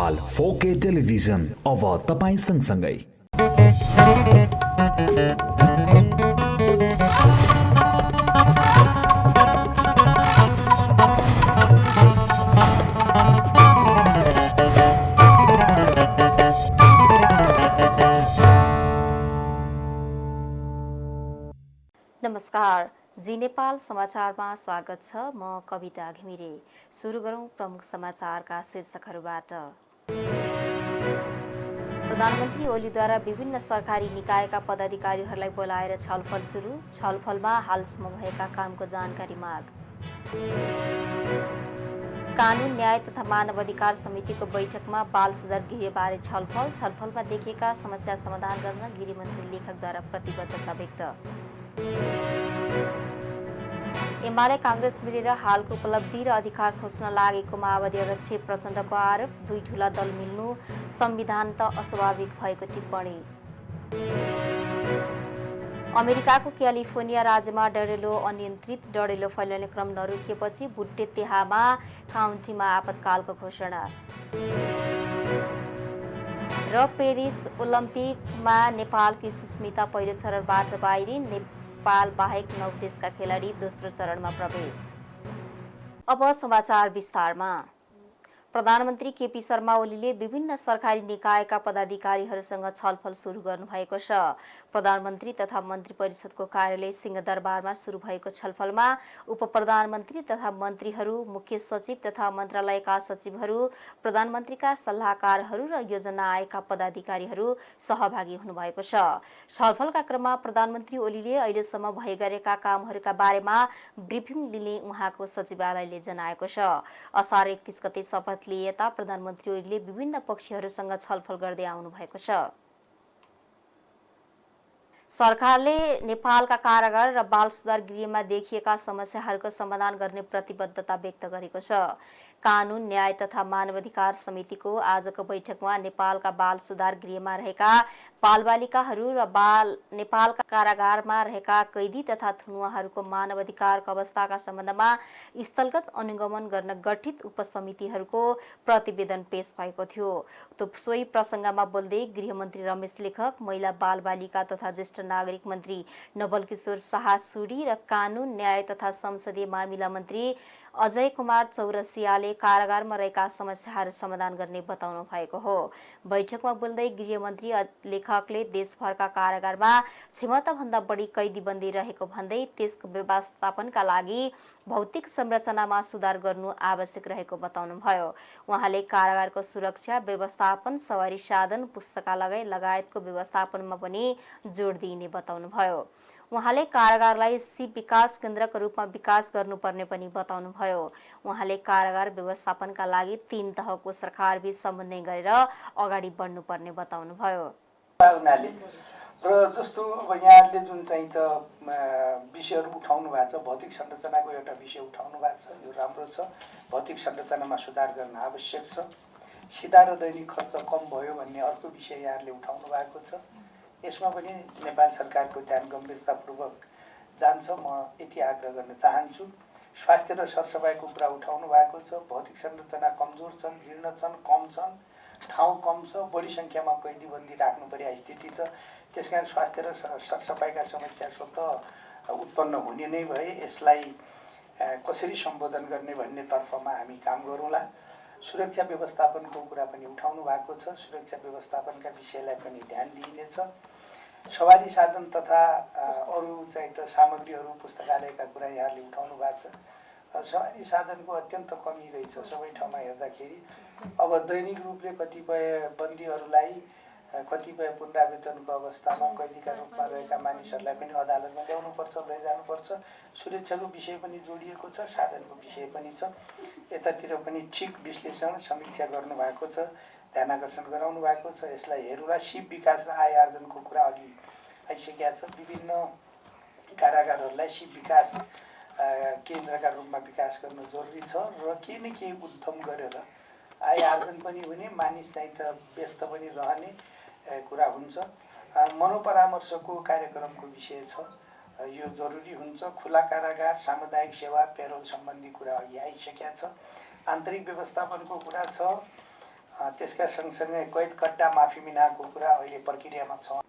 Nepal 4K television अब तपाईं सँगसँगै। नमस्कार, जी नेपाल समाचारमा स्वागत छ। म कविता घिमिरे। सुरु गरौं प्रमुख समाचारका शीर्षकहरूबाट। प्रधानमन्त्री ओलीद्वारा विभिन्न सरकारी निकायका पदाधिकारीहरूलाई बोलाएर छलफल सुरु। छलफलमा हालसम्म भएका कामको जानकारी माग। कानून न्याय तथा मानव अधिकार समितिको बैठकमा बाल सुधार गृहबारे छलफल। छलफलमा देखिएका समस्या समाधान गर्न गृहमन्त्री लेखकद्वारा प्रतिबद्धता व्यक्त। एमाले कांग्रेस मिलेर हालको उपलब्धि र अधिकार खोज्न लागेको माओवादी अध्यक्ष प्रचण्डको आरोप। दुई ठूला दल मिल्नु संविधान त अस्वाभाविक भएको टिप्पणी। अमेरिकाको क्यालिफोर्निया राज्यमा डढेलो अनियन्त्रित डढेलो फैलिने क्रम नरोकिएपछि भुट्टे तेहामा काउन्टीमा आपतकालको घोषणा। र पेरिस ओलम्पिकमा नेपालकी सुस्मिता पहिलो चरणबाट बाहिरिन्। नेपाल बाहेक 9 देशका खेलाडी दोस्रो चरणमा प्रवेश। अब समाचार विस्तारमा। प्रधानमन्त्री केपी शर्मा ओलीले विभिन्न सरकारी निकायका पदाधिकारीहरूसँग छलफल सुरु गर्नुभएको छ। प्रधानमन्त्री तथा मन्त्री परिषदको कार्यालय सिंहदरबारमा सुरु भएको छलफलमा उपप्रधानमन्त्री तथा मन्त्रीहरू, मुख्य सचिव तथा मन्त्रालयका सचिवहरू, प्रधानमन्त्रीका सल्लाहकारहरू र योजना आयोगका पदाधिकारीहरू सहभागी हुनुभएको छ। छलफलका क्रममा प्रधानमन्त्री ओलीले अहिलेसम्म भइगरेका कामहरूका बारेमा ब्रिफिङ लिने उहाँको सचिवालयले जनाएको छ। असार 31 गते शपथ लिएता प्रधानमन्त्री ओलीले विभिन्न पक्षहरूसँग छलफल गर्दै आउनु भएको छ। सरकारले नेपालका कारागार र बाल सुधार गृहमा देखिएका समस्याहरूको समाधान गर्ने प्रतिबद्धता व्यक्त गरेको छ। कानून न्याय तथा मानवाधिकार समितिको आजको बैठकमा नेपालका बाल सुधार गृहमा रहेका बालबालिकाहरू र नेपालका कारागारमा रहेका कैदी तथा थुनुवाहरूको मानवाधिकारको अवस्थाका सम्बन्धमा स्थलगत अनुगमन गर्न गठित उपसमितिहरूको प्रतिवेदन पेश भएको थियो। सोही प्रसङ्गमा बोल्दै गृहमन्त्री रमेश लेखक, महिला बालबालिका तथा ज्येष्ठ नागरिक मन्त्री नवलकिशोर शाह सुडी र कानून न्याय तथा संसदीय मामिला मन्त्री अजय कुमार चौरसियाले कारागारमा रहेका समस्याहरू समाधान गर्ने बताउनु भएको हो। बैठकमा बोल्दै गृहमन्त्री लेखकले देशभरका कारागारमा क्षमताभन्दा बढी कैदीबन्दी रहेको भन्दै त्यसको व्यवस्थापनका लागि भौतिक संरचनामा सुधार गर्नु आवश्यक रहेको बताउनुभयो। उहाँले कारागारको सुरक्षा, व्यवस्थापन, सवारी साधन, पुस्तकालय लगायतको व्यवस्थापनमा पनि जोड दिइने बताउनुभयो। उहाँले कारागारलाई शिव विकास केन्द्रको रूपमा विकास गर्नुपर्ने पनि बताउनुभयो। उहाँले कारागार व्यवस्थापनका लागि 3 तहको सरकारबीच समन्वय गरेर अगाडि बढ्नुपर्ने बताउनुभयो। र जस्तो अब यहाँहरूले जुन चाहिँ त विषयहरू उठाउनु भएको छ, भौतिक संरचनाको एउटा विषय उठाउनु भएको छ, यो राम्रो छ। भौतिक संरचनामा सुधार गर्न आवश्यक छ। सिधा र दैनिक खर्च कम भयो भन्ने अर्को विषय यहाँहरूले उठाउनु भएको छ। यसमा पनि नेपाल सरकारको ध्यान गम्भीरतापूर्वक जान्छ। म यति आग्रह गर्न चाहन्छु। स्वास्थ्य र सरसफाइको कुरा उठाउनु भएको छ। भौतिक संरचना कमजोर छन्, जीर्ण छन्, कम छन्, ठाउँ कम छ, बढी सङ्ख्यामा कैदीबन्दी राख्नु पर्ने स्थिति छ। त्यसकारण स्वास्थ्य र सरसफाइका समस्या स्वतः उत्पन्न हुने नै भए यसलाई कसरी सम्बोधन गर्ने भन्ने तर्फमा हामी काम गरौँला। सुरक्षा व्यवस्थापनको कुरा पनि उठाउनु भएको छ। सुरक्षा व्यवस्थापनका विषयलाई पनि ध्यान दिइनेछ। सवारी साधन तथा अरू चाहिँ त सामग्रीहरू, पुस्तकालयका कुरा यहाँले उठाउनु भएको छ। सवारी साधनको अत्यन्त कमी रहेछ सबै ठाउँमा हेर्दाखेरि। अब दैनिक रूपले कतिपय बन्दीहरूलाई कतिपय पुनरावेदनको अवस्थामा कैदीका रूपमा रहेका मानिसहरूलाई पनि अदालतमा ल्याउनुपर्छ, लैजानुपर्छ। सुरक्षाको विषय पनि जोडिएको छ, साधनको विषय पनि छ। यतातिर पनि ठिक विश्लेषण समीक्षा गर्नुभएको छ, ध्यानाकर्षण गराउनु भएको छ। यसलाई हेरौँला। शिव विकास र आय आर्जनको कुरा अघि आइसकेका छ। विभिन्न कारागारहरूलाई शिव विकास केन्द्रका रूपमा विकास गर्न जरुरी छ र केही न केही उद्यम गरेर आय आर्जन पनि हुने, मानिस चाहिँ त व्यस्त पनि रहने कुरा हुन्छ। मनोपरामर्शको कार्यक्रमको विषय छ, यो जरुरी हुन्छ। खुला कारागार, सामुदायिक सेवा, पेरोल सम्बन्धी कुरा अघि आइसकेका छ। आन्तरिक व्यवस्थापनको कुरा छ। त्यसका सँगसँगै कैद कट्टा माफी मिनाको कुरा अहिले प्रक्रियामा छ।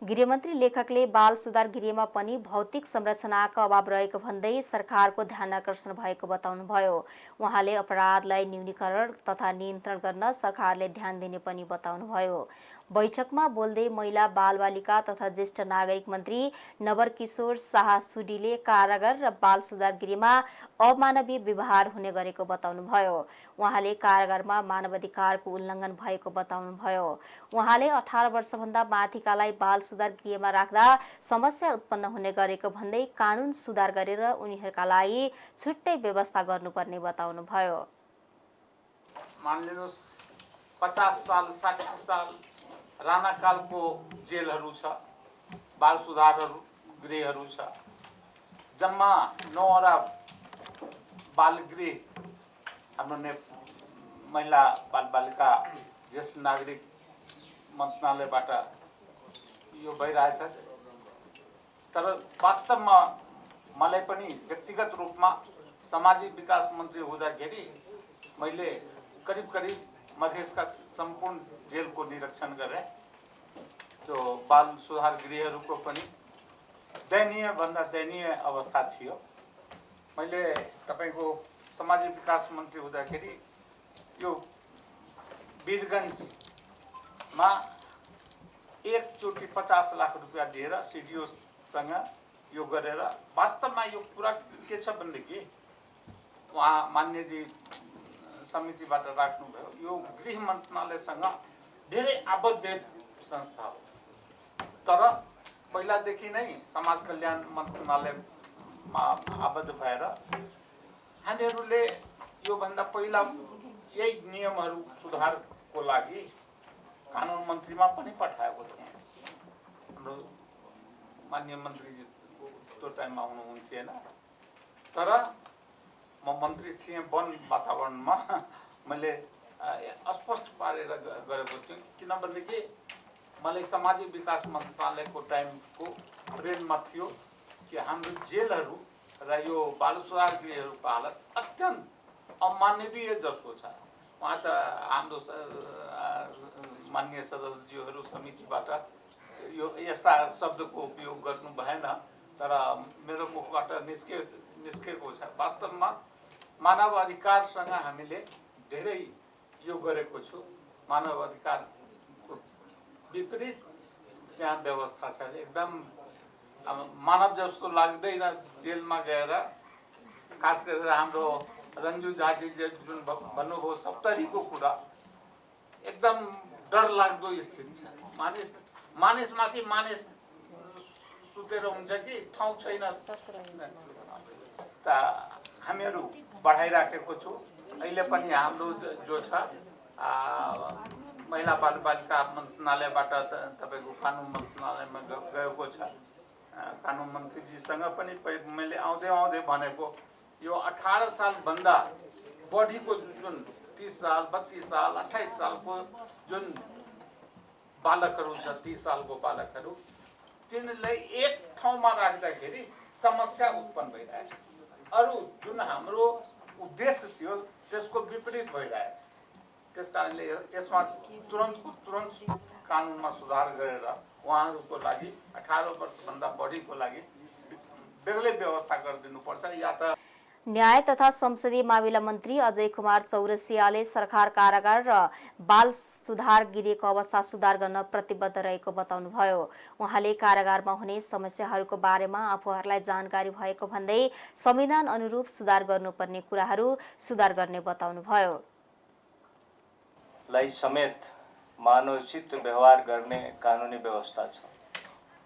गृहमन्त्री लेखकले बाल सुधार गृहमा पनि भौतिक संरचनाको अभाव रहेको भन्दै सरकारको ध्यान आकर्षण भएको बताउनुभयो। उहाँले अपराधलाई न्यूनीकरण तथा नियन्त्रण गर्न सरकारले ध्यान दिने पनि बताउनुभयो। बैठकमा बोल्दै महिला बालबालिका तथा ज्येष्ठ नागरिक मन्त्री नवरकिशोर शाह सुडीले कारागार र बाल सुधार गृहमा अमानवीय व्यवहार हुने गरेको बताउनुभयो। उहाँले कारागारमा मानवाधिकारको उल्लङ्घन भएको बताउनुभयो। उहाँले 18 वर्षभन्दा माथिकालाई बाल सुधार गृहमा राख्दा समस्या उत्पन्न हुने गरेको भन्दै कानुन सुधार गरेर उनीहरूका लागि छुट्टै व्यवस्था गर्नुपर्ने बताउनुभयो। मानिलिनुहोस् 50 साल 60 साल राणाकालको जेलहरू छ, बाल सुधारहरू गृहहरू छ। जम्मा 9वटा बालगृह हाम्रो महिला बालबालिका ज्येष्ठ नागरिक मन्त्रालयबाट यो भइरहेछ। तर वास्तवमा मलाई पनि व्यक्तिगत रूपमा सामाजिक विकास मन्त्री हुँदाखेरि मैले करिब मधेसका सम्पूर्ण जेलको निरीक्षण गरेँ। त्यो बाल सुधार गृहहरूको पनि दयनीय भन्दा दयनीय अवस्था थियो। मैले तपाईको सामाजिक विकास मन्त्री हुँदाखेरि यो वीरगञ्जमा एकचोटि 50 लाख रुपियाँ दिएर सिडिओसँग यो गरेर वास्तवमा यो कुरा के छ भनेदेखि उहाँ मान्यजी समितिबाट राख्नुभयो। यो गृह मन्त्रालयसँग धेरै आबद्ध संस्था हो। तर पहिलादेखि नै समाज कल्याण मन्त्रालयमा आबद्ध भएर हामीहरूले योभन्दा पहिला यही नियमहरू सुधारको लागि कानुन मन्त्रीमा पनि पठाएको थिएँ। हाम्रो माननीय मन्त्रीजी त्यो टाइममा हुनुहुन्थेन। तर म मन्त्री थिएँ वन वातावरणमा मैले स्पष्ट पारेर गरेको थिएँ। किनभनेदेखि मलाई सामाजिक विकास मन्त्रालयको टाइमको ब्रेनमा थियो कि हाम्रो जेलहरू र यो बाल सुधार गृहहरूको हालत अत्यन्त अमानवीय जस्तो छ। उहाँ त हाम्रो माननीय सदस्यज्यूहरू समितिबाट यो यस्ता शब्दको उपयोग गर्नु भएन, तर मेरो मुखबाट निस्केको छ। वास्तवमा मानव अधिकारसँग हामीले धेरै यो गरेको छु। मानव अधिकारको विपरीत त्यहाँ व्यवस्था छ। एकदम मानव जस्तो लाग्दैन जेलमा गएर। खास गरेर हाम्रो रञ्जु झाजी जुन भन्नुभयो सप्तरीको कुरा एकदम डर लाग्दो स्थिति छ। मानिसमाथि मानिस सुतेर हुन्छ कि ठाउँ छैन। त हामीहरू बढाइराखेको छु। अहिले पनि हाम्रो जो छ महिला बालबालिका मन्त्रालयबाट तपाईँको कानुन मन्त्रालयमा गएको छ। कानुन मन्त्रीजीसँग पनि मैले आउँदै भनेको यो 18 सालभन्दा बढीको जुन 30 साल 32 साल 28 सालको जुन बालकहरू छ, 30 सालको बालकहरू, तिनीहरूलाई एक ठाउँमा राख्दाखेरि समस्या उत्पन्न भइरहेछ। अरू जुन हाम्रो उद्देश्य थियो त्यसको विपरीत भइरहेछ। त्यसकारणले यसमा तुरन्त कानुनमा सुधार गरेर उहाँहरूको लागि 18 वर्षभन्दा बढीको लागि बेग्लै व्यवस्था गरिदिनुपर्छ। या त न्याय तथा संसदीय मामिला मन्त्री अजय कुमार चौरसियाले सरकार कारागार र बाल सुधार गृहको अवस्था सुधार गर्न प्रतिबद्ध रहेको बताउनुभयो। उहाँले कारागारमा हुने समस्याहरूको बारेमा आफूहरूलाई जानकारी भएको भन्दै संविधान अनुरूप सुधार गर्नुपर्ने कुराहरू सुधार गर्ने बताउनुभयो। लाई समेत मानवोचित व्यवहार गर्ने कानुनी व्यवस्था छ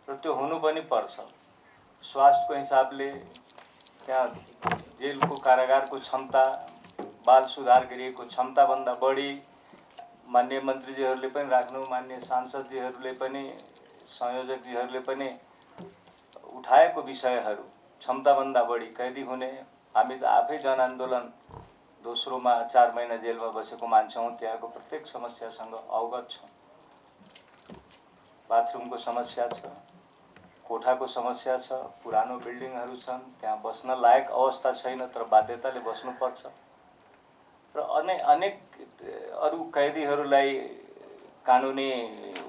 र त्यो हुनु पनि पर्छ। स्वास्थ्यको हिसाबले त्यहाँ जेलको कारागारको क्षमता बाल सुधार गृहको क्षमताभन्दा बढी माननीय मन्त्रीजीहरूले पनि राख्नु, माननीय सांसदजीहरूले पनि संयोजकजीहरूले पनि उठाएको विषयहरू क्षमताभन्दा बढी कैदी हुने। हामी त आफै जनआन्दोलन दोस्रोमा 4 महिना जेलमा बसेको मान्छे हौँ। त्यहाँको प्रत्येक समस्यासँग अवगत छौँ। बाथरुमको समस्या छ, कोठाको समस्या छ, पुरानो बिल्डिङहरू छन्, त्यहाँ बस्न लायक अवस्था छैन तर बाध्यताले बस्नुपर्छ। र अनेक अरू कैदीहरूलाई कानुनी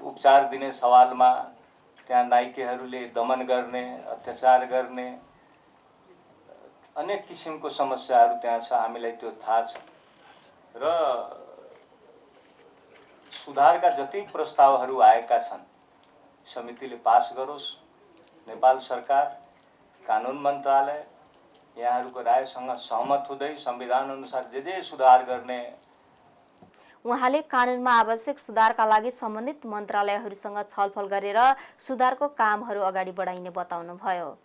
उपचार दिने सवालमा त्यहाँ नाइकेहरूले दमन गर्ने, अत्याचार गर्ने अनेक किसिमको समस्याहरू त्यहाँ छ, हामीलाई त्यो थाहा छ। र सुधारका जति प्रस्तावहरू आएका छन् समितिले पास गरोस्। नेपाल सरकार, कानुन मन्त्रालय यहाँहरूको रायसँग सहमत हुँदै संविधान अनुसार जे सुधार गर्ने। उहाँले कानुनमा आवश्यक सुधारका लागि सम्बन्धित मन्त्रालयहरूसँग छलफल गरेर सुधारको कामहरू अगाडि बढाइने बताउनुभयो।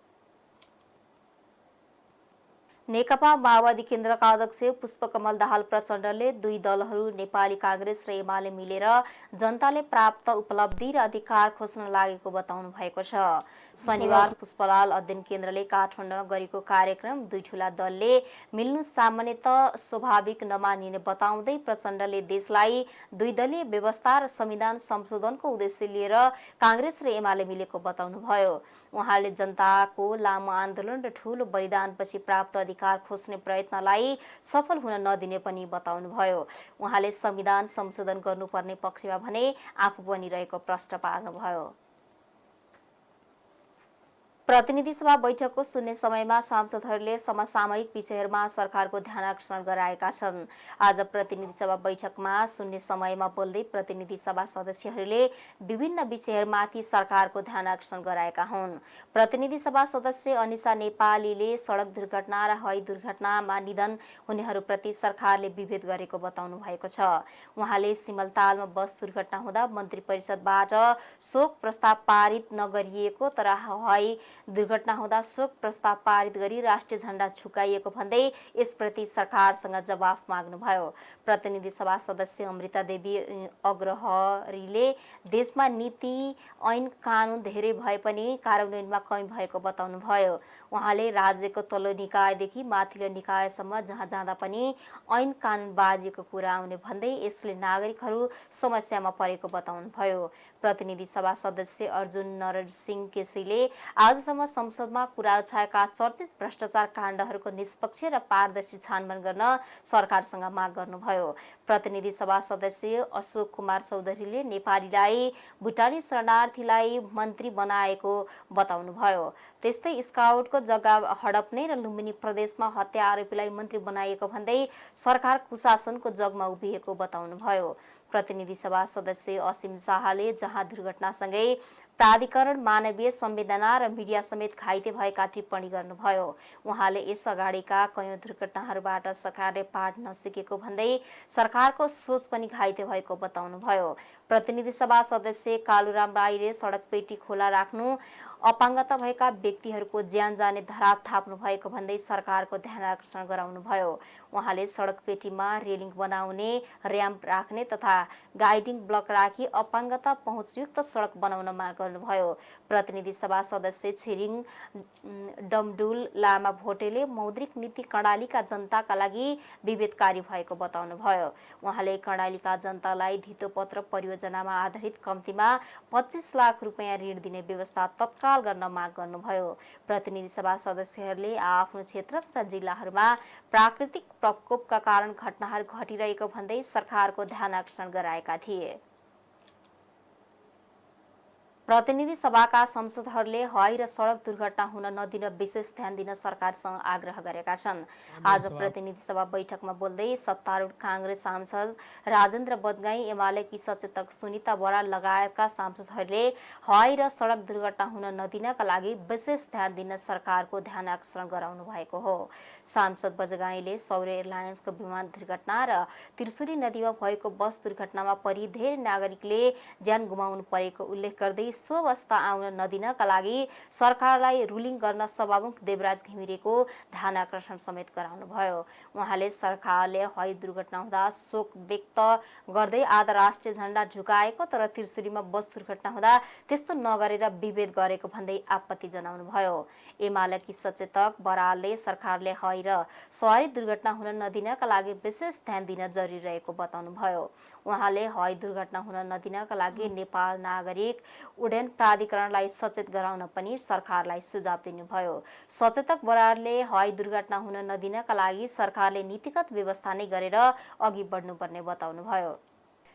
नेकपा माओवादी केन्द्रका अध्यक्ष पुष्पकमल दाहाल प्रचण्डले दुई दलहरू नेपाली कांग्रेस र एमाले मिलेर जनताले प्राप्त उपलब्धि र अधिकार खोज्न लागेको बताउनु भएको छ। शनिबार पुष्पलाल अध्ययन केन्द्रले काठमाडौँमा गरेको कार्यक्रम दुई ठूला दलले मिल्नु सामान्यतः स्वाभाविक नमानिने बताउँदै प्रचण्डले देशलाई दुई दलीय व्यवस्था र संविधान संशोधनको उद्देश्य लिएर कांग्रेस र एमाले मिलेको बताउनुभयो। उहाँले जनताको लामो आन्दोलन र ठूलो बलिदानपछि प्राप्त अधिकार खोज्ने प्रयत्नलाई सफल हुन नदिने पनि बताउनुभयो। उहाँले संविधान संशोधन गर्नुपर्ने पक्षमा भने आफू बनिरहेको प्रश्न पार्नुभयो। प्रतिनिधि सभा बैठकको शून्य समयमा सांसदहरूले समसामयिक विषयहरूमा सरकारको ध्यानाकर्षण गराएका छन्। आज प्रतिनिधि सभा बैठकमा शून्य समयमा बोल्दै प्रतिनिधि सभा सदस्यहरूले विभिन्न विषयहरूमाथि सरकारको ध्यानाकर्षण गराएका हुन्। प्रतिनिधि सभा सदस्य अनिसा नेपालीले सडक दुर्घटना र हवाई दुर्घटनामा निधन हुनेहरूप्रति सरकारले विभेद गरेको बताउनु भएको छ। उहाँले सिमलतालमा बस दुर्घटना हुँदा मन्त्री परिषदबाट शोक प्रस्ताव पारित नगरिएको तर हवाई दुर्घटना हुँदा शोक प्रस्ताव पारित गरी राष्ट्रिय झण्डा झुकाइएको भन्दै यसप्रति सरकारसँग जवाफ माग्नुभयो। प्रतिनिधि सभा सदस्य अमृता देवी अग्रहरीले देशमा नीति ऐन कानुन धेरै भए पनि कार्यान्वयनमा कमी भएको बताउनुभयो। उहाँले राज्यको तल्लो निकायदेखि माथिल्लो निकायसम्म जहाँ जाँदा पनि ऐन कानुन बाजिएको कुरा आउने भन्दै यसले नागरिकहरू समस्यामा परेको बताउनुभयो। प्रतिनिधि सभा सदस्य अर्जुन नरसिंह केसीले आजसम्म संसदमा कुरा उठाएका चर्चित भ्रष्टाचार काण्डहरूको निष्पक्ष र पारदर्शी छानबिन गर्न सरकारसँग माग गर्नुभयो। प्रतिनिधि सभा सदस्य अशोक कुमार चौधरीले नेपालीलाई भुटानी शरणार्थीलाई मन्त्री बनाएको बताउनुभयो। त्यस्तै स्काउटको जग्गा हडप्ने र लुम्बिनी प्रदेशमा हत्या आरोपीलाई मन्त्री बनाइएको भन्दै सरकार कुशासनको जगमा उभिएको बताउनुभयो। प्रतिनिधि सभा सदस्य असीम शाहले जहाँ दुर्घटनासँगै प्राधिकरण मानवीय संवेदना र मिडिया समेत घाइते भएका टिप्पणी गर्नुभयो। उहाँले यस अगाडिका कयौं दुर्घटनाहरूबाट सरकारले पाठ नसिकेको भन्दै सरकारको सोच पनि घाइते भएको बताउनुभयो। प्रतिनिधि सभा सदस्य कालुराम राईले सडक पेटी खोला राख्नु, अपाङ्गता भएका व्यक्तिहरूको ज्यान जाने धराप थाप्नु भएको भन्दै सरकारको ध्यानाकर्षण गराउनुभयो। उहाँले सडक पेटीमा रेलिङ बनाउने, र्याम्प राख्ने तथा गाइडिङ ब्लक राखी अपाङ्गता पहुँचयुक्त सडक बनाउन माग गर्नुभयो। प्रतिनिधि सभा सदस्य छिरिङ डमडुल लामा भोटेले मौद्रिक नीति कर्णालीका जनताका लागि विभेदकारी भएको बताउनुभयो। उहाँले कर्णालीका जनतालाई धितोपत्र परियोजनामा आधारित कम्तीमा 25 लाख रुपैयाँ ऋण दिने व्यवस्था तत्काल गर्न माग गर्नुभयो। प्रतिनिधि सभा सदस्यहरूले आफ्नो क्षेत्र तथा जिल्लाहरूमा प्राकृतिक प्रकोपका कारण घटनाहरू घटिरहेको भन्दै सरकारको ध्यानाकर्षण गराएका थिए। प्रतिनिधि सभाका सांसदहरूले हवाई र सडक दुर्घटना हुन नदिन विशेष ध्यान दिन सरकारसँग आग्रह गरेका छन्। आज प्रतिनिधि सभा बैठकमा बोल्दै सत्तारूढ कांग्रेस सांसद राजेन्द्र बजगाई, एमालेकी सचेतक सुनिता बराल लगायतका सांसदहरूले हवाई र सडक दुर्घटना हुन नदिनका लागि विशेष ध्यान दिन सरकारको ध्यानाकर्षण गराउनु भएको हो। सांसद बजगाईले सौर्य एयरलाइन्सको विमान दुर्घटना र त्रिशुली नदीमा भएको बस दुर्घटनामा परि धेरै नागरिकले ज्यान गुमाउनु परेको उल्लेख गर्दै सो अवस्था आउन नदिनका लागि सरकारलाई रुलिङ गर्न सभामुख देवराज घिमिरेको ध्यानाकर्षण समेत गराउनुभयो। उहाँले सरकारले हवाई दुर्घटना हुँदा शोक व्यक्त गर्दै आधा राष्ट्रिय झण्डा झुकाएको तर त्रिशुलीमा बस दुर्घटना हुँदा त्यस्तो नगरेर विभेद गरेको भन्दै आपत्ति जनाउनुभयो। एमालेकी सचेतक बरालले सरकारले हवाई र सवारी दुर्घटना हुन नदिनका लागि विशेष ध्यान दिन जरुरी रहेको बताउनुभयो। उहाँले हवाई दुर्घटना हुन नदिनका लागि नेपाल नागरिक उड्डयन प्राधिकरणलाई सचेत गराउन पनि सरकारलाई सुझाव दिनुभयो। सचेतक बराडले हवाई दुर्घटना हुन नदिनका लागि सरकारले नीतिगत व्यवस्था नै गरेर अघि बढ्नुपर्ने बताउनुभयो।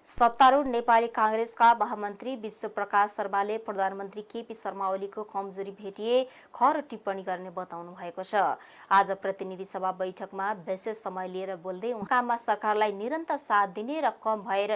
सत्तारूढ नेपाली कांग्रेसका महामन्त्री विश्वप्रकाश शर्माले प्रधानमन्त्री केपी शर्मा ओलीको कमजोरी भेटिए खर टिप्पणी गर्ने बताउनु भएको छ। आज प्रतिनिधि सभा बैठकमा विशेष समय लिएर बोल्दै काममा सरकारलाई निरन्तर साथ दिने र कम भएर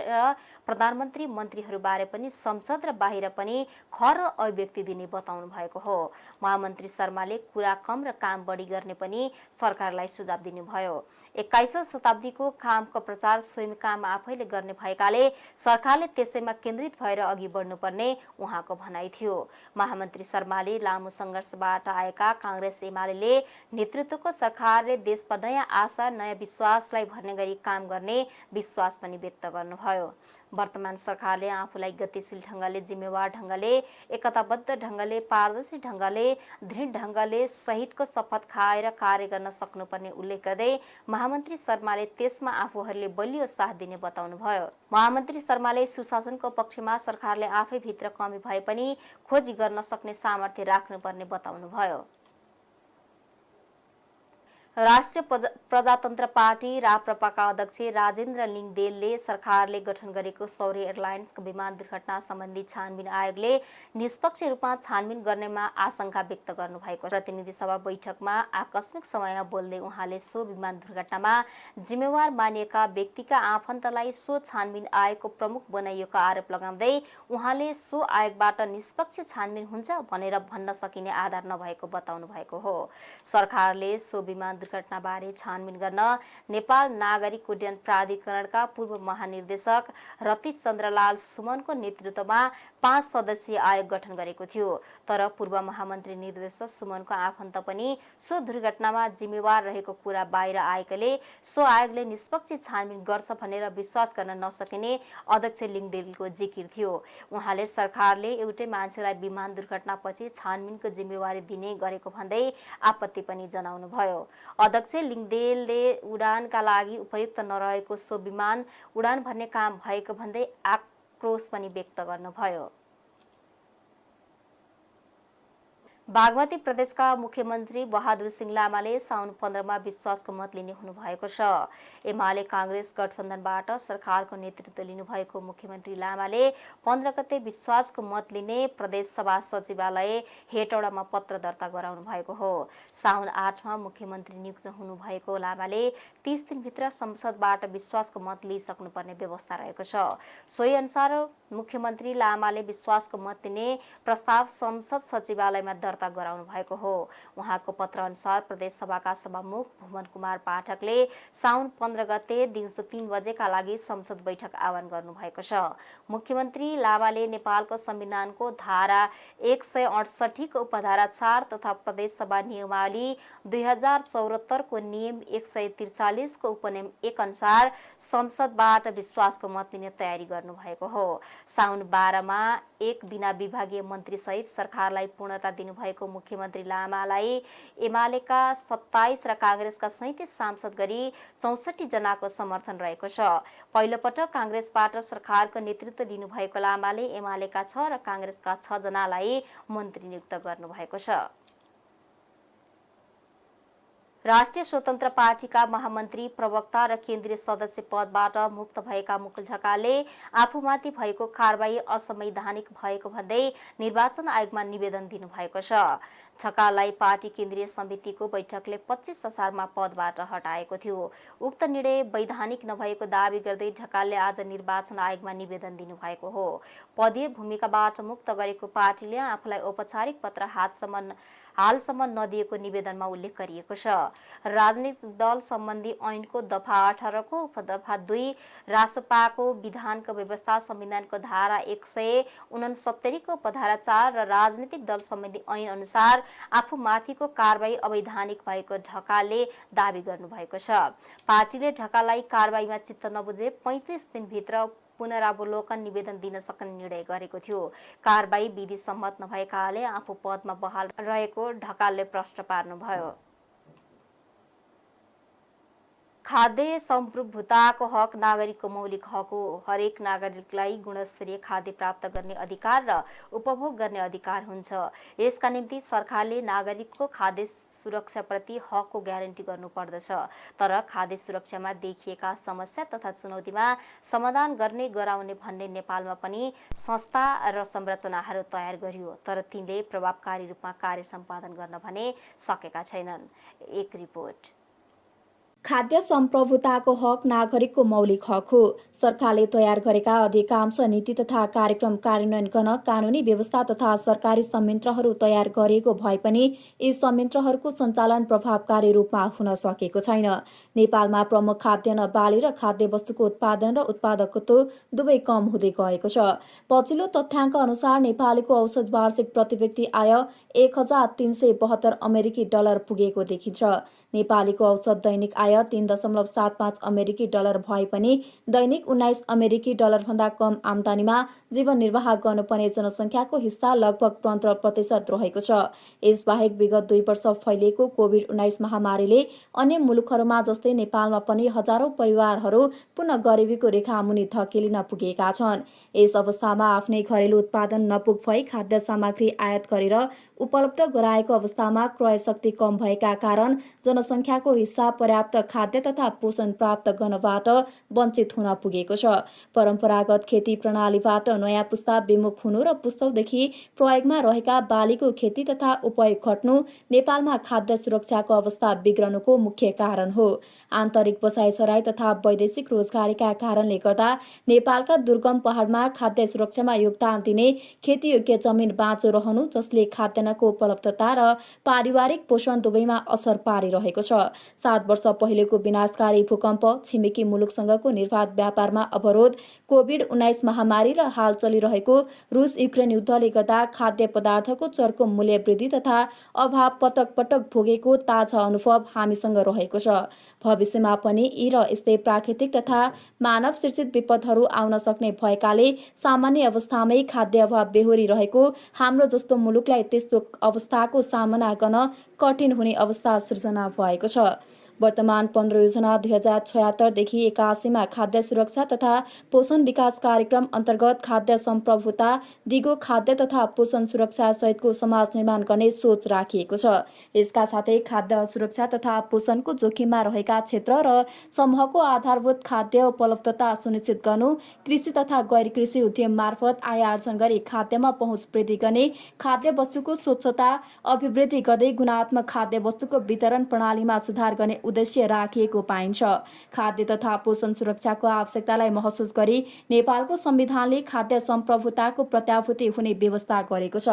प्रधानमन्त्री मन्त्रीहरूबारे पनि संसद र बाहिर पनि खर अभिव्यक्ति दिने बताउनु भएको हो। महामन्त्री शर्माले कुरा कम र काम बढी गर्ने पनि सरकारलाई सुझाव दिनुभयो। 21औं शताब्दीको कामको प्रचार स्वयं काम आफैले गर्ने भएकाले सरकारले त्यसैमा केन्द्रित भएर अघि बढ्नुपर्ने उहाँको भनाइ थियो। महामन्त्री शर्माले लामो सङ्घर्षबाट आएका कांग्रेस एमाले नेतृत्वको सरकारले देशमा नयाँ आशा नयाँ विश्वासलाई भर्ने गरी काम गर्ने विश्वास पनि व्यक्त गर्नुभयो। वर्तमान सरकारले आफूलाई गतिशील ढङ्गले जिम्मेवार ढङ्गले एकताबद्ध ढङ्गले पारदर्शी ढङ्गले दृढ ढङ्गले सहितको शपथ खाएर कार्य गर्न सक्नुपर्ने उल्लेख गर्दै महामन्त्री शर्माले त्यसमा आफूहरूले बलियो साथ दिने बताउनुभयो। महामन्त्री शर्माले सुशासनको पक्षमा सरकारले आफै भित्र कमी भए पनि खोजी गर्न सक्ने सामर्थ्य राख्नुपर्ने बताउनुभयो। राष्ट्रिय प्रजातन्त्र पार्टी राप्रपाका अध्यक्ष राजेन्द्र लिङदेलले सरकारले गठन गरेको सौर्य एयरलाइन्सको विमान दुर्घटना सम्बन्धी छानबिन आयोगले निष्पक्ष रूपमा छानबिन गर्नेमा आशंका व्यक्त गर्नुभएको छ। प्रतिनिधि सभा बैठकमा आकस्मिक समयमा बोल्दै उहाँले सो विमान दुर्घटनामा जिम्मेवार मानिएका व्यक्तिका आफन्तलाई सो छानबिन आयोगको प्रमुख बनाइएको आरोप लगाउँदै उहाँले सो आयोगबाट निष्पक्ष छानबिन हुन्छ भनेर भन्न सकिने आधार नभएको बताउनु भएको हो। सरकारले सो विमान दुर्घटनाबारे छानबिन गर्न नेपाल नागरिक उड्डयन प्राधिकरणका पूर्व महानिर्देशक रतिश चन्द्रलाल सुमनको नेतृत्वमा 5 सदस्यीय आयोग गठन गरेको थियो। तर पूर्व महामन्त्री निर्देशक सुमनको आफन्त पनि सो दुर्घटनामा जिम्मेवार रहेको कुरा बाहिर आएकाले सो आयोगले निष्पक्ष छानबिन गर्छ भनेर विश्वास गर्न नसकिने अध्यक्ष लिङदेलको जिकिर थियो। उहाँले सरकारले एउटै मान्छेलाई विमान दुर्घटनापछि छानबिनको जिम्मेवारी दिने गरेको भन्दै आपत्ति पनि जनाउनुभयो। अध्यक्ष लिङदेलले उडानका लागि उपयुक्त नरहेको सो विमान उडान भर्ने काम भएको भन्दै आक्रोश पनि व्यक्त गर्नुभयो। बागमती प्रदेशका मुख्यमन्त्री बहादुर सिंह लामाले साउन 15 मा विश्वासको मत लिने हुनुभएको छ। एमाले कांग्रेस गठबन्धनबाट सरकारको नेतृत्व लिनुभएको मुख्यमन्त्री लामाले 15 गते विश्वासको मत लिने प्रदेश सभा सचिवालय हेटौडामा पत्र दर्ता गराउनु भएको हो। साउन 8 मा मुख्यमन्त्री नियुक्त हुनुभएको लामाले 30 दिनभित्र संसदबाट विश्वासको मत लिइसक्नुपर्ने व्यवस्था रहेको छ। सोही अनुसार मुख्यमन्त्री लामाले विश्वासको मत दिने प्रस्ताव संसद सचिवालयमा दर्ता गराउनु भएको हो। उहाँको पत्र अनुसार प्रदेश सभाका सभामुख भुवन कुमार पाठकले साउन 15 गते दिउँसो 3 बजेका लागि संसद बैठक आह्वान गर्नु भएको छ। मुख्यमन्त्री लामाले नेपालको संविधानको धारा 168 को उपधारा 4 तथा प्रदेश सभा नियमावली 2074 को नियम 143 को उपनियम 1 अनुसार संसदबाट विश्वासको मत लिने तयारी गर्नु भएको हो। साउन 12 मा एक बिना विभागीय मन्त्री सहित सरकारलाई पूर्णता दिनुभएको मुख्यमन्त्री लामालाई एमालेका 27 र कांग्रेसका 37 सांसद गरी 64 जनाको समर्थन रहेको छ। पहिलो पटक कांग्रेसबाट सरकारको नेतृत्व दिनुभएको लामाले एमालेका 6 र कांग्रेसका 6 जनालाई मन्त्री नियुक्त गर्नुभएको छ। राष्ट्रिय स्वतन्त्र पार्टीका महामन्त्री प्रवक्ता र केन्द्रीय सदस्य पदबाट मुक्त भएका मुकुल ढकालले आफूमाथि भएको कारबाही असंवैधानिक भएको भन्दै निर्वाचन आयोगमा निवेदन दिनुभएको छ। ढकाललाई पार्टी केन्द्रीय समितिको बैठकले 25 असारमा पदबाट हटाएको थियो। उक्त निर्णय वैधानिक नभएको दावी गर्दै ढकालले आज निर्वाचन आयोगमा निवेदन दिनुभएको हो। पदीय भूमिकाबाट मुक्त गरेको पार्टीले आफूलाई औपचारिक पत्र हालसम्म नदिएको निवेदनमा उल्लेख गरिएको छ। राजनीतिक दल सम्बन्धी ऐनको दफा 18 को उपदफा 2 रासपाको विधानको व्यवस्था संविधानको धारा 169 को उपधारा 4 र राजनीतिक दल सम्बन्धी ऐन अनुसार आफूमाथिको कारबाही अवैधानिक भएको ढकालले दावी गर्नुभएको छ। पार्टीले ढकाललाई कारबाहीमा चित्त नबुझे 35 दिनभित्र पुनरावलोकन निवेदन दिन सक्ने निर्णय गरेको थियो। कारबाही विधि सम्मत नभएकाले आफू पदमा बहाल रहेको ढकालले प्रश्न पार्नुभयो। खाद्य सम्प्रभुताको हक नागरिकको मौलिक हक हो। हरेक नागरिकलाई गुणस्तरीय खाद्य प्राप्त गर्ने अधिकार र उपभोग गर्ने अधिकार हुन्छ। यसका निम्ति सरकारले नागरिकको खाद्य सुरक्षाप्रति हकको ग्यारेन्टी गर्नुपर्दछ। तर खाद्य सुरक्षामा देखिएका समस्या तथा चुनौतीमा समाधान गर्ने गराउने भन्ने नेपालमा पनि संस्था र संरचनाहरू तयार गरियो, तर तिनले प्रभावकारी रूपमा कार्य सम्पादन गर्न भने सकेका छैनन्। एक रिपोर्ट। खाद्य सम्प्रभुताको हक नागरिकको मौलिक हक हो। सरकारले तयार गरेका अधिकांश नीति तथा कार्यक्रम कार्यान्वयन गर्न कानुनी व्यवस्था तथा सरकारी संयन्त्रहरू तयार गरिएको भए पनि यी संयन्त्रहरूको सञ्चालन प्रभावकारी रूपमा हुन सकेको छैन। नेपालमा प्रमुख खाद्यान्न बाली र खाद्य वस्तुको उत्पादन र उत्पादकत्व दुवै कम हुँदै गएको छ। पछिल्लो तथ्याङ्क अनुसार नेपालीको औसत वार्षिक प्रतिव्यक्ति आय 1372 अमेरिकी डलर पुगेको देखिन्छ। नेपालीको औसत दैनिक आय 3.75 अमेरिकी डलर भए पनि दैनिक 19 अमेरिकी डलरभन्दा कम आम्दानीमा जीवन निर्वाह गर्नुपर्ने जनसङ्ख्याको हिस्सा लगभग 15% रहेको छ। यसबाहेक विगत 2 वर्ष फैलिएको कोभिड-19 महामारीले अन्य मुलुकहरूमा जस्तै नेपालमा पनि हजारौं परिवारहरू पुनः गरिबीको रेखामुनि धकेलिन पुगेका छन्। यस अवस्थामा आफ्नै घरेलु उत्पादन नपुग भई खाद्य सामग्री आयात गरेर उपलब्ध गराएको अवस्थामा क्रय शक्ति कम भएका कारण जनसङ्ख्याको हिस्सा पर्याप्त खाद्य तथा पोषण प्राप्त गर्नबाट वञ्चित हुन पुगेको छ। परम्परागत खेती प्रणालीबाट नयाँ पुस्ता विमुख हुनु र पुस्तौदेखि प्रयोगमा रहेका बालीको खेती तथा उपयोग घट्नु नेपालमा खाद्य सुरक्षाको अवस्था बिग्रनुको मुख्य कारण हो। आन्तरिक बसाइसराई तथा वैदेशिक रोजगारीका कारणले गर्दा नेपालका दुर्गम पहाडमा खाद्य सुरक्षामा योगदान दिने खेतीयोग्य जमिन बाँचो रहनु, जसले खाद्यान्नको उपलब्धता र पारिवारिक पोषण दुवैमा असर पारिरहेको छ। 7 वर्ष पहिलेको विनाशकारी भूकम्प, छिमेकी मुलुकसँगको निर्वाध व्यापारमा अवरोध, कोभिड-19 महामारी र हाल चलिरहेको रुस युक्रेन युद्धले गर्दा खाद्य पदार्थको चर्को मूल्य वृद्धि तथा अभाव पटक पटक भोगेको ताजा अनुभव हामीसँग रहेको छ। भविष्यमा पनि यी र यस्तै प्राकृतिक तथा मानव सृजित विपदहरू आउन सक्ने भएकाले सामान्य अवस्थामै खाद्य अभाव बेहोरी रहेको हाम्रो जस्तो मुलुकलाई त्यस्तो अवस्थाको सामना गर्न कठिन हुने अवस्था सृजना भएको छ। वर्तमान 15 योजना 2076 देखि 81 मा खाद्य सुरक्षा तथा पोषण विकास कार्यक्रम अन्तर्गत खाद्य सम्प्रभुता, दिगो खाद्य तथा पोषण सुरक्षा सहितको समाज निर्माण गर्ने सोच राखिएको छ। यसका साथै खाद्य सुरक्षा तथा पोषणको जोखिममा रहेका क्षेत्र र समूहको आधारभूत खाद्य उपलब्धता सुनिश्चित गर्नु, कृषि तथा गैर कृषि उद्यम मार्फत आय आर्जन गरी खाद्यमा पहुँच वृद्धि गर्ने, खाद्य वस्तुको स्वच्छता अभिवृद्धि गर्दै गुणात्मक खाद्य वस्तुको वितरण प्रणालीमा सुधार गर्ने उद्देश्य राखिएको पाइन्छ। खाद्य तथा पोषण सुरक्षाको आवश्यकतालाई महसुस गरी नेपालको संविधानले खाद्य सम्प्रभुताको प्रत्याभूति हुने व्यवस्था गरेको छ।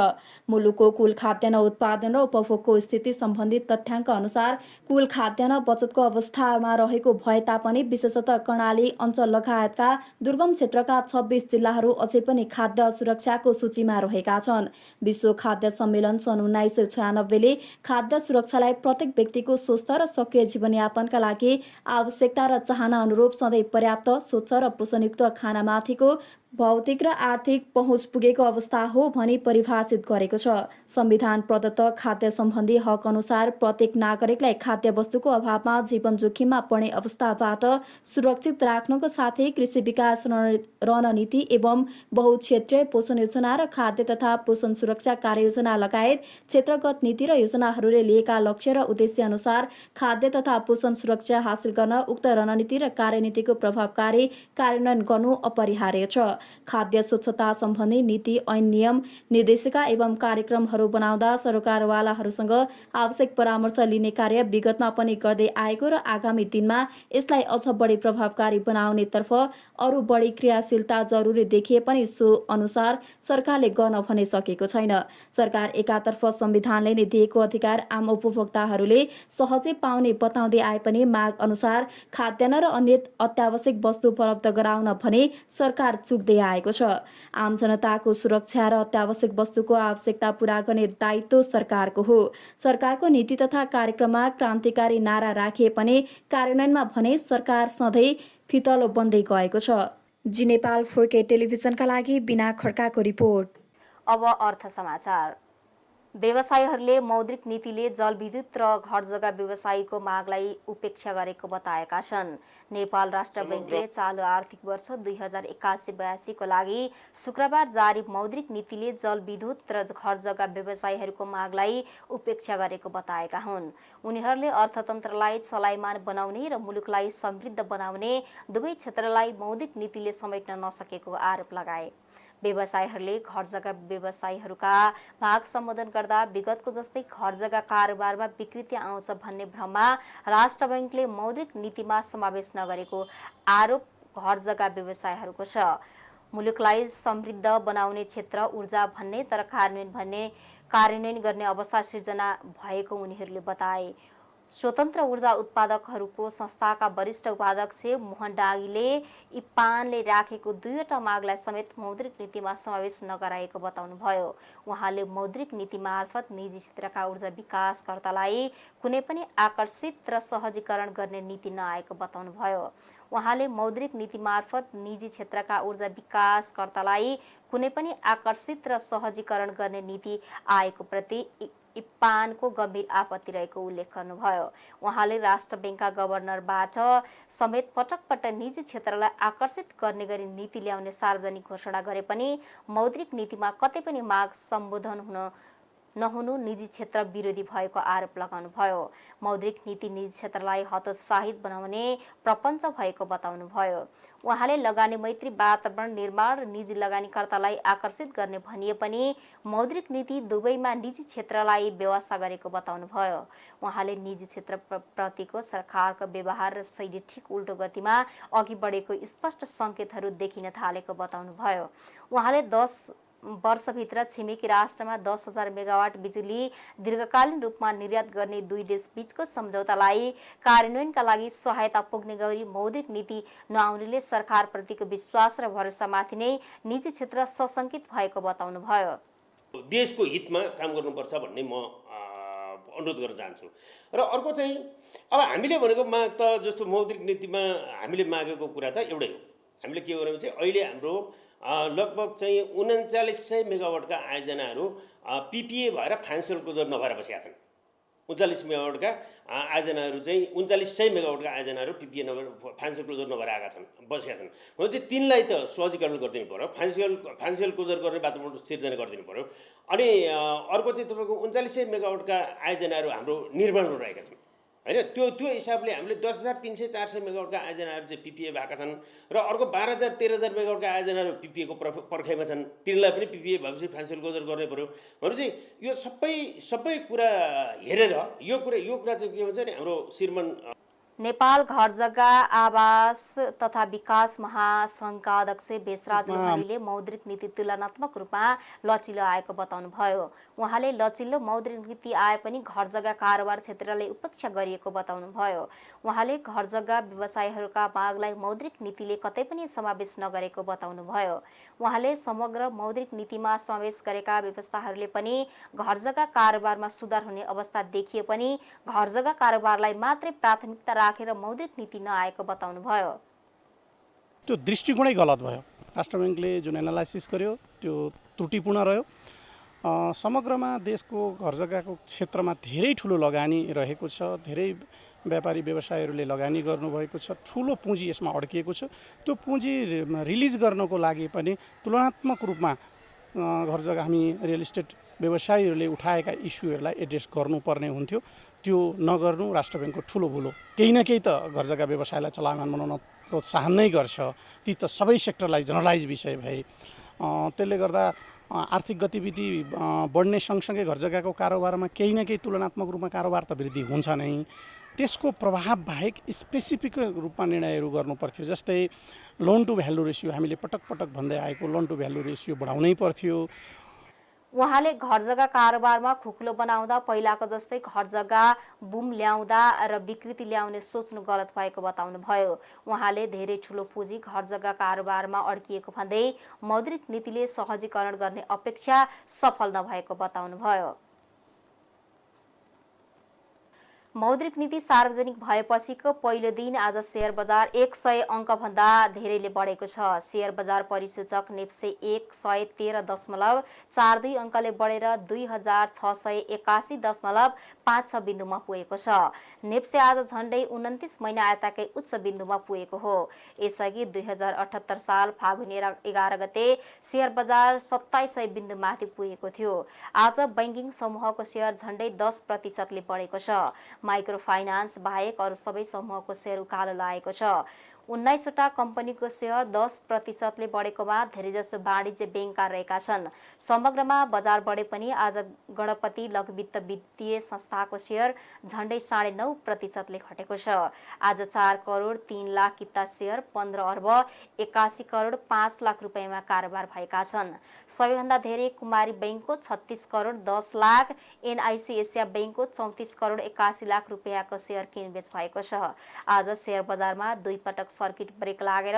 मुलुकको कुल खाद्यान्न उत्पादन र उपभोगको स्थिति सम्बन्धित तथ्याङ्क अनुसार कुल खाद्यान्न बचतको अवस्थामा रहेको भए तापनि विशेषतः कर्णाली अञ्चल लगायतका दुर्गम क्षेत्रका 26 जिल्लाहरू अझै पनि खाद्य सुरक्षाको सूचीमा रहेका छन्। विश्व खाद्य सम्मेलन सन् 1996 ले खाद्य सुरक्षालाई प्रत्येक व्यक्तिको स्वस्थ र सक्रिय जीवनयापनका लागि आवश्यकता र चाहना अनुरूप सधैँ पर्याप्त, स्वच्छ र पोषणयुक्त खानामाथिको भौतिक र आर्थिक पहुँच पुगेको अवस्था हो भनी परिभाषित गरेको छ। संविधान प्रदत्त खाद्य सम्बन्धी हक अनुसार प्रत्येक नागरिकलाई खाद्य वस्तुको अभावमा जीवन जोखिममा पर्ने अवस्थाबाट सुरक्षित राख्नको साथै कृषि विकास रणनीति एवं बहुक्षेत्रीय पोषण योजना र खाद्य तथा पोषण सुरक्षा कार्ययोजना लगायत क्षेत्रगत नीति र योजनाहरूले लिएका लक्ष्य र उद्देश्य अनुसार खाद्य तथा पोषण सुरक्षा हासिल गर्न उक्त रणनीति र कार्यनीतिको प्रभावकारी कार्यान्वयन गर्नु अपरिहार्य छ। खाद्य स्वच्छता सम्बन्धी नीति, ऐन, नियम, निर्देशिका एवं कार्यक्रमहरू बनाउँदा सरकारवालाहरूसँग आवश्यक परामर्श लिने कार्य विगतमा पनि गर्दै आएको र आगामी दिनमा यसलाई अझ बढी प्रभावकारी बनाउनेतर्फ अरू बढी क्रियाशीलता जरुरी देखिए पनि सो अनुसार सरकारले गर्न भने सकेको छैन। सरकार एकातर्फ संविधानले नै दिएको अधिकार आम उपभोक्ताहरूले सहजै पाउने बताउँदै आए पनि माग अनुसार खाद्यान्न र अन्य अत्यावश्यक वस्तु उपलब्ध गराउन भने सरकार चुक्दै आएको छ। आम जनताको सुरक्षा र अत्यावश्यक वस्तुको आवश्यकता पूरा गर्ने दायित्व सरकारको हो। सरकारको नीति तथा कार्यक्रममा क्रान्तिकारी नारा राखिए पनि कार्यान्वयनमा भने सरकार सधैँ फितलो बन्दै गएको छ। जी नेपाल 4K टेलिभिजनका लागि बिना खड्काको रिपोर्ट। अब अर्थ समाचार। व्यवसायीहरूले मौद्रिक नीतिले जलविद्युत र घरजग्गा व्यवसायीको मागलाई उपेक्षा गरेको बताएका छन्। नेपाल राष्ट्र बैंकले चालु आर्थिक वर्ष 2081-82 को लागि शुक्रबार जारी मौद्रिक नीतिले जलविद्युत र घरजग्गा व्यवसायीहरूको मागलाई उपेक्षा गरेको बताएका हुन्। उनीहरूले अर्थतन्त्रलाई चलायमान बनाउने र मुलुकलाई समृद्ध बनाउने दुवै क्षेत्रलाई मौद्रिक नीतिले समेट्न नसकेको आरोप लगाए। व्यवसायीहरूले घरजग्गा व्यवसायीहरूका माग सम्बोधन गर्दा विगतको जस्तै घरजग्गा कारोबारमा विकृति आउँछ भन्ने भ्रममा राष्ट्र बैंकले मौद्रिक नीतिमा समावेश नगरेको आरोप घरजग्गा व्यवसायीहरूको छ। मुलुकलाई समृद्ध बनाउने क्षेत्र ऊर्जा भन्ने तर कार्यान्वयन गर्ने अवस्था सिर्जना भएको उनीहरूले बताए। स्वतन्त्र ऊर्जा उत्पादकहरूको संस्थाका वरिष्ठ उपाध्यक्ष मोहन डागीले इप्पानले राखेको दुईवटा मागलाई समेत मौद्रिक नीतिमा समावेश नगराएको बताउनुभयो। उहाँले मौद्रिक नीति मार्फत निजी क्षेत्रका ऊर्जा विकासकर्तालाई कुनै पनि आकर्षित र सहजीकरण गर्ने नीति नआएको बताउनुभयो। उहाँले मौद्रिक नीति मार्फत निजी क्षेत्रका ऊर्जा विकासकर्तालाई कुनै पनि आकर्षित र सहजीकरण गर्ने नीति आएको प्रति इप्पानको गम्भीर आपत्ति रहेको उल्लेख गर्नुभयो। उहाँले राष्ट्र बैंकका गभर्नरबाट समेत पटक पटक निजी क्षेत्रलाई आकर्षित गर्ने गरी नीति ल्याउने सार्वजनिक घोषणा गरे पनि मौद्रिक नीतिमा कतै पनि माग सम्बोधन नहुनु निजी क्षेत्र विरोधी भएको आरोप लगाउनुभयो। मौद्रिक नीति निजी क्षेत्रलाई हतोत्साहित बनाउने प्रपञ्च भएको बताउनुभयो। उहाँले लगानी मैत्री वातावरण निर्माण र निजी लगानीकर्तालाई आकर्षित गर्ने भनिए पनि मौद्रिक नीति दुवैमा निजी क्षेत्रलाई व्यवस्था गरेको बताउनुभयो। उहाँले निजी क्षेत्र प्रतिको सरकारको व्यवहार र शैली ठिक उल्टो गतिमा अघि बढेको स्पष्ट सङ्केतहरू देखिन थालेको बताउनुभयो। उहाँले 10 वर्षभित्र छिमेकी राष्ट्रमा 10,000 मेगावाट बिजुली दीर्घकालीन रूपमा निर्यात गर्ने दुई देश बीचको सम्झौतालाई कार्यान्वयनका लागि सहायता पुग्ने गरी मौद्रिक नीति नआउनेले सरकारप्रतिको विश्वास र भरोसामाथि नै निजी क्षेत्र सशङ्कित भएको बताउनुभयो। देशको हितमा काम गर्नुपर्छ भन्ने म अनुरोध गर्न चाहन्छु। र अर्को चाहिँ अब हामीले भनेको माग त जस्तो मौद्रिक नीतिमा हामीले मागेको कुरा त एउटै हो। हामीले के गर्यौँ चाहिँ अहिले हाम्रो लगभग चाहिँ 3900 मेगावाटका आयोजनाहरू पिपिए भएर फाइनेन्सियल क्लोजर नभएर बसेका छन्। 39 मेगावाटका आयोजनाहरू चाहिँ 3900 मेगावाटका आयोजनाहरू पिपिए नभएर फाइनेन्सियल क्लोजर नभएर आएका छन् बसेका छन् भने चाहिँ तिनलाई त सहजीकरण गरिदिनु पर्यो, फाइनेन्सियल क्लोजर गर्ने वातावरण सिर्जना गरिदिनु पर्यो। अनि अर्को चाहिँ तपाईँको 3900 मेगावाटका आयोजनाहरू हाम्रो निर्माणमा रहेका छन् हैन। त्यो हिसाबले हामीले 10,300-400 मेगावाटका आयोजनाहरू चाहिँ पिपिए भएका छन् र अर्को 12,000-13,000 मेगावाटका आयोजनाहरू पिपिएको पर्खाइमा छन्। तिनलाई पनि पिपिए भएपछि फाइनेन्सियल क्लोजर गर्नै पर्यो भनेपछि यो सबै कुरा हेरेर यो कुरा चाहिँ के भन्छ नि हाम्रो श्रीमान नेपाल घरजग्गा आवास तथा विकास महासङ्घका अध्यक्ष बेसराज लोहरीले मौद्रिक नीति तुलनात्मक रूपमा लचिलो आएको बताउनुभयो। उहाँले लचिलो मौद्रिक नीति आए पनि घरजग्गा कारोबार क्षेत्रले उपेक्षा गरिएको बताउनुभयो। उहाँले घरजग्गा व्यवसायीहरूका मागलाई मौद्रिक नीतिले कतै पनि समावेश नगरेको बताउनुभयो। उहाँले समग्र मौद्रिक नीतिमा समावेश गरेका व्यवस्थाहरूले पनि घरजग्गा कारोबारमा सुधार हुने अवस्था देखिए पनि घरजग्गा कारोबारलाई मात्रै प्राथमिकता राखेर मौद्रिक नीति नआएको बताउनुभयो। त्यो दृष्टिकोणै गलत भयो। राष्ट्र बैंकले जुन एनालाइसिस गर्यो त्यो त्रुटिपूर्ण रह्यो। समग्रमा देशको घरजग्गाको क्षेत्रमा धेरै ठुलो लगानी रहेको छ। धेरै व्यापारी व्यवसायीहरूले लगानी गर्नुभएको छ। ठुलो पुँजी यसमा अड्किएको छ। त्यो पुँजी रिलिज गर्नको लागि पनि तुलनात्मक रूपमा घरजग्गा हामी रियल इस्टेट व्यवसायीहरूले उठाएका इस्युहरूलाई एड्रेस गर्नुपर्ने हुन्थ्यो। त्यो नगर्नु राष्ट्र बैंकको ठुलो भुलो। केही न केही त घरजग्गा व्यवसायलाई चलायमान बनाउन प्रोत्साहन नै गर्छ। ती त सबै सेक्टरलाई जनरलाइज विषय भए त्यसले गर्दा आर्थिक गतिविधि बढ्ने सँगसँगै घरजग्गाको कारोबारमा केही न केही तुलनात्मक रूपमा कारोबार त वृद्धि हुन्छ नै। त्यसको प्रभाव बाहेक स्पेसिफिक रूपमा निर्णयहरू गर्नुपर्थ्यो। जस्तै लोन टु भ्यालु रेसियो हामीले पटक पटक भन्दै आएको लोन टु भ्यालु रेसियो बढाउनै पर्थ्यो। उहाँले घरजग्गा कारोबारमा खुकुलो बनाउँदा पहिलाको जस्तै घरजग्गा बुम ल्याउँदा र विकृति ल्याउने सोच्नु गलत भएको बताउनुभयो। उहाँले धेरै ठुलो पुँजी घरजग्गा कारोबारमा अड्किएको भन्दै मौद्रिक नीतिले सहजीकरण गर्ने अपेक्षा सफल नभएको बताउनुभयो। मौद्रिक नीति सार्वजनिक भएपछिको पहिलो दिन आज शेयर बजार 100 अङ्कभन्दा धेरैले बढेको छ। शेयर बजार परिसूचक नेप्से 113.42 अङ्कले बढेर 2681.56 बिन्दुमा पुगेको छ। नेप्से आज झण्डै 29 महिना आयताकै उच्च बिन्दुमा पुगेको हो। यसअघि 2078 साल फागुन 11 गते शेयर बजार 2700 बिन्दुमाथि पुगेको थियो। आज बैंकिङ समूहको शेयर झण्डै 10% बढेको छ। माइक्रो फाइनान्स बाहेक अरू सबै समूहको शेयर उकालो लागेको छ। 19वटा कम्पनीको शेयर 10% बढेकोमा धेरैजसो वाणिज्य बैंकका रहेका छन्। समग्रमा बजार बढे पनि आज गणपति लघुवित्त वित्तीय संस्थाको शेयर झण्डै 9.5% घटेको छ। आज 4 करोड 3 लाख किता शेयर 15 अर्ब 81 करोड 5 लाख रुपैयाँमा कारोबार भएका छन्। सबैभन्दा धेरै कुमारी बैंकको 36 करोड 10 लाख, एनआईसी एसिया बैंकको 34 करोड 81 लाख रुपैयाँको शेयर किनबेच भएको छ। आज शेयर बजारमा 2 पटक सर्किट ब्रेक लागेर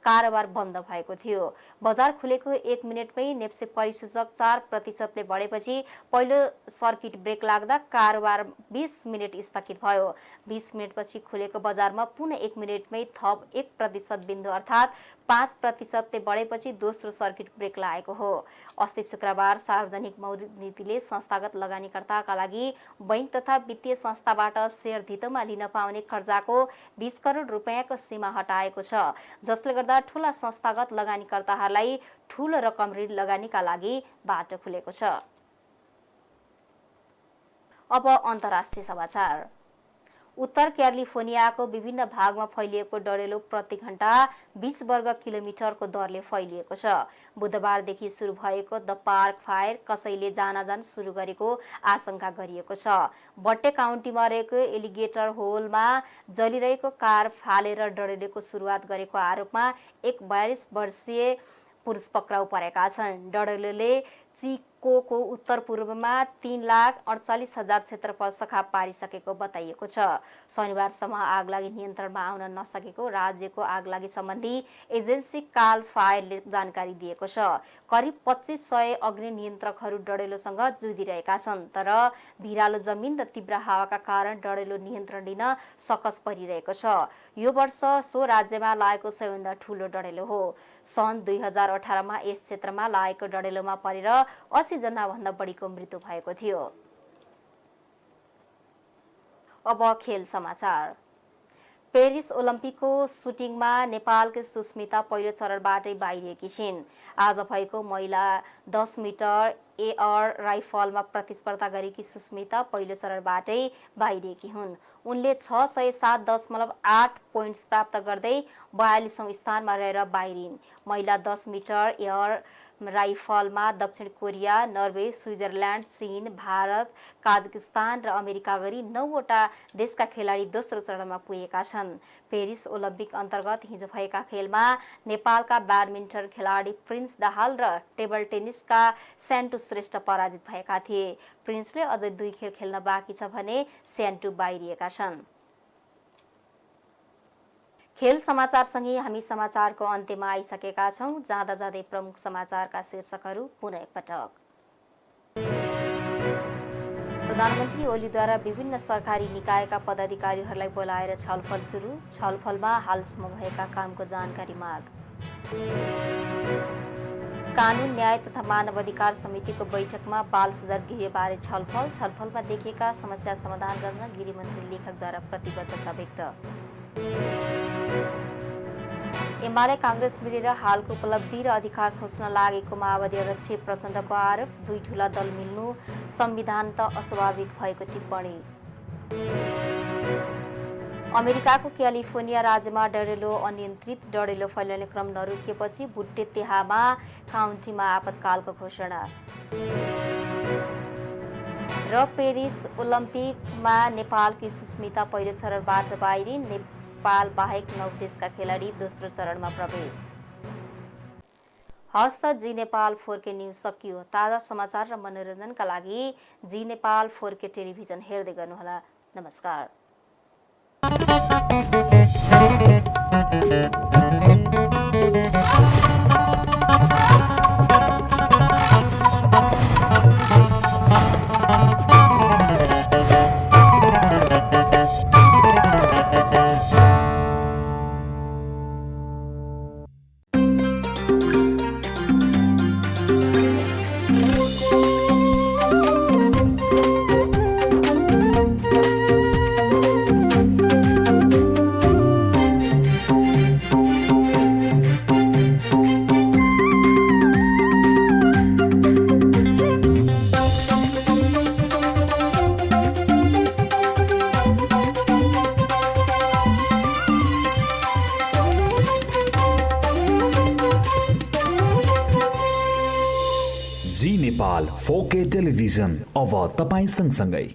कारोबार बन्द भएको थियो। बजार खुलेको 1 मिनेटमै नेप्से परिसूचक 4% बढेपछि पहिलो सर्किट ब्रेक लाग्दा कारोबार 20 मिनेट स्थगित भयो। 20 मिनेटपछि खुलेको बजारमा पुनः 1 मिनेटमै थप 1% बिन्दु अर्थात् 5% बढेपछि दोस्रो सर्किट ब्रेक लागेको हो। अस्ति शुक्रबार सार्वजनिक मौद्रिक नीतिले संस्थागत लगानीकर्ताका लागि बैंक तथा वित्तीय संस्थाबाट शेयर धितोमा लिन पाउने कर्जाको 20 करोड रुपैयाँको सीमा हटाएको छ, जसले गर्दा ठूला संस्थागत लगानीकर्ताहरूलाई ठूलो रकम ऋण लगानीका लागि बाटो खुलेको छ। अब अन्तर्राष्ट्रिय समाचार। उत्तर क्यालिफोर्नियाको विभिन्न भागमा फैलिएको डढेलो प्रति घण्टा 20 वर्ग किलोमिटरको दरले फैलिएको छ। बुधबारदेखि सुरु भएको द पार्क फायर कसैले जानाजान सुरु गरेको आशंका गरिएको छ। बट्टे काउन्टीमा रहेको एलिगेटर होलमा जलिरहेको कार फालेर डढेलोको सुरुवात गरेको आरोपमा एक 42 वर्षीय पुरुष पक्राउ परेका छन्। डढेलोले चिकोको उत्तर पूर्वमा 3,48,000 क्षेत्रफल सखा पारिसकेको बताइएको छ। शनिबारसम्म आगलागी नियन्त्रणमा आउन नसकेको राज्यको आगलागी सम्बन्धी एजेन्सी काल फायरले जानकारी दिएको छ। करिब 2500 अग्नि नियन्त्रकहरू डढेलोसँग जुधिरहेका छन्, तर भिरालो जमिन र तीव्र हावाका कारण डढेलो नियन्त्रण लिन सकस परिरहेको छ। यो वर्ष सो राज्यमा लागेको सबैभन्दा ठूलो डढेलो हो। सन् 2018 मा यस क्षेत्रमा लागेको डढेलोमा परेर 80 जना भन्दा बढीको मृत्यु भएको थियो। अब खेल समाचार। पेरिस ओलम्पिकको सुटिङमा नेपालकी सुस्मिता पहिलो चरणबाटै बाहिरिएकी छिन्। आज भएको महिला 10 मिटर एयर राइफलमा प्रतिस्पर्धा गरेकी सुस्मिता पहिलो चरणबाटै बाहिरिएकी हुन्। उनले 607.8 पोइन्ट्स प्राप्त गर्दै 42औं स्थानमा रहेर बाहिरिन्। महिला 10 मिटर एयर राइफलमा दक्षिण कोरिया, नर्वे, स्विजरल्यान्ड, चीन, भारत, काजाकिस्तान र अमेरिका गरी 9वटा देशका खेलाडी दोस्रो चरणमा पुगेका छन्। पेरिस ओलम्पिक अन्तर्गत हिजो भएका खेलमा नेपालका ब्याडमिन्टन खेलाडी प्रिन्स दाहाल र टेबल टेनिसका सेन्टु श्रेष्ठ पराजित भएका थिए। प्रिन्सले अझै 2 खेल खेल्न बाँकी छ भने सेन्टु बाहिरिएका छन्। खेल समाचारसँगै हामी समाचारको अन्त्यमा आइसकेका छौं। जाँदा जाँदै प्रमुख समाचारका शीर्षकहरू पुनः एकपटक। प्रधानमन्त्री ओलीद्वारा विभिन्न सरकारी निकायका पदाधिकारीहरूलाई बोलाएर छलफल सुरु। छलफलमा हालसम्म भएका कामको जानकारी माग। कानुन न्याय तथा मानव अधिकार समितिको बैठकमा बाल सुधार गृहबारे छलफल। छलफलमा देखिएका समस्या समाधान गर्न गृहमन्त्री लेखकद्वारा प्रतिबद्धता व्यक्त। एमाले कांग्रेस मिलेर हालको उपलब्धि र अधिकार खोज्न लागेको माओवादी अध्यक्ष प्रचण्डको आरोप। 2 ठूला दल मिल्नु संविधान त अस्वाभाविक भएको टिप्पणी। अमेरिकाको क्यालिफोर्निया राज्यमा डढेलो अनियन्त्रित डढेलो फैलिने क्रम नरोकिएपछि बुट्टे तेहामा काउन्टीमा आपतकालको घोषणा। र पेरिस ओलम्पिकमा नेपालकी सुस्मिता पहिलो चरणबाट बाहिरिन्। नेपाल बाहेक 9 देशका खेलाडी दोस्रो चरणमा प्रवेश। हस्त जी नेपाल 4K न्यूज सकियो। ताजा समाचार र मनोरञ्जनका लागि जी नेपाल 4K टेलिभिजन हेर्दै गर्नुहोला। नमस्कार। नेपाल 4K टेलिभिजन अब तपाईँ सँगसँगै